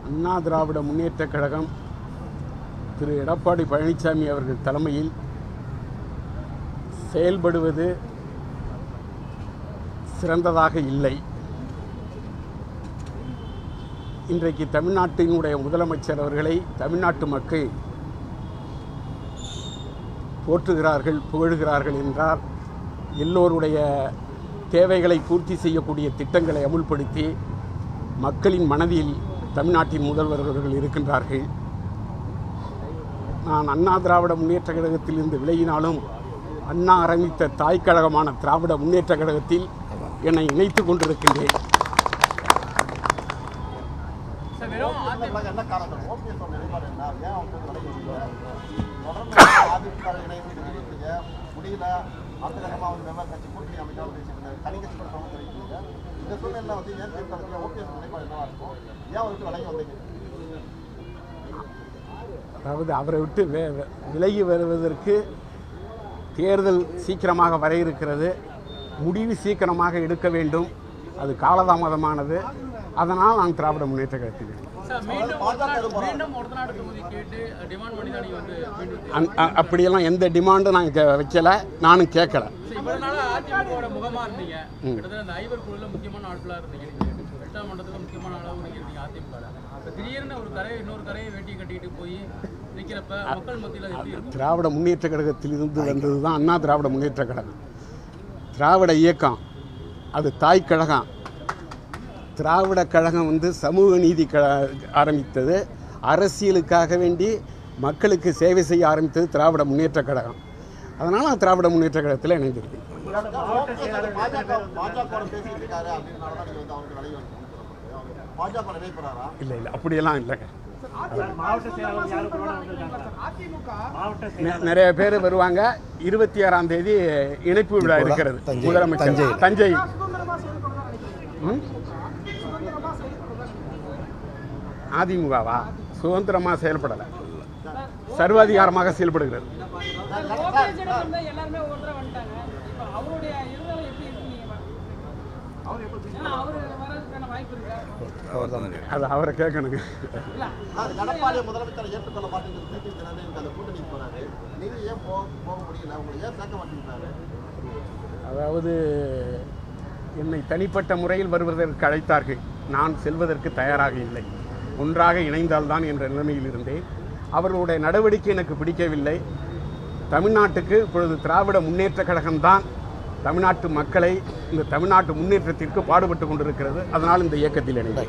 அண்ணா திராவிட முன்னேற்றக் கழகம் திரு எடப்பாடி பழனிசாமி அவர்கள் தலைமையில் செயல்படுவது சிறந்ததாக இல்லை. இன்றைக்கு தமிழ்நாட்டினுடைய முதலமைச்சர் அவர்களை தமிழ்நாட்டு மக்கள் போற்றுகிறார்கள், புகழுகிறார்கள் என்றால் எல்லோருடைய தேவைகளை பூர்த்தி செய்யக்கூடிய திட்டங்களை அமுல்படுத்தி மக்களின் மனதில் தமிழ்நாட்டின் முதல்வர் அவர்கள் இருக்கின்றார்கள். நான் அண்ணா திராவிட முன்னேற்ற கழகத்திலிருந்து விலகினாலும் அண்ணா ஆரம்பித்த தாய் கழகமான திராவிட முன்னேற்ற கழகத்தில் என்னை இணைத்துக் கொண்டிருக்கின்றேன். அதாவது அவரை விட்டு விலகி வருவதற்கு தேர்தல் சீக்கிரமாக வர இருக்கிறது. முடிவு சீக்கிரமாக எடுக்க வேண்டும். அது காலதாமதமானது. அதனால் நான் திராவிட முன்னேற்ற கழகத்தில் அப்படியெல்லாம் எந்த டிமாண்டும் நான் வைக்கல, நானும் கேட்கல. திராவிட முன்னேற்ற கழகத்தில் இருந்து வந்தது தான் அண்ணா திராவிட முன்னேற்ற கழகம். திராவிட இயக்கம் அது தாய் கழகம். திராவிட கழகம் சமூக நீதி ஆரம்பித்தது, அரசியலுக்காக வேண்டி மக்களுக்கு சேவை செய்ய ஆரம்பித்தது திராவிட முன்னேற்ற கழகம். அதனால் நான் திராவிட முன்னேற்ற கழகத்தில் இணைந்திருக்கேன். இல்லை அப்படியெல்லாம் இல்லைங்க. நிறைய பேர் வருவாங்க. 26ஆம் தேதி இணைப்பு விழா இருக்கிறது முதலமைச்சர் தஞ்சை. அதிமுகவா சுதந்திரமாக செயல்படலை, சர்வாதிகாரமாக செயல்படுகிறது. அது அவரை கேட்கணுங்க. அதாவது என்னை தனிப்பட்ட முறையில் வருவதற்கு அழைத்தார்கள். நான் செல்வதற்கு தயாராக இல்லை. ஒன்றாக இணைந்தால்தான் என்ற நிலைமையில் இருந்தேன். அவர்களுடைய நடவடிக்கை எனக்கு பிடிக்கவில்லை. தமிழ்நாட்டுக்கு இப்பொழுது திராவிட முன்னேற்ற கழகம்தான் தமிழ்நாட்டு மக்களை இந்த தமிழ்நாட்டு முன்னேற்றத்திற்கு பாடுபட்டு கொண்டிருக்கிறது. அதனால் இந்த இயக்கத்தில் இணைந்தேன்.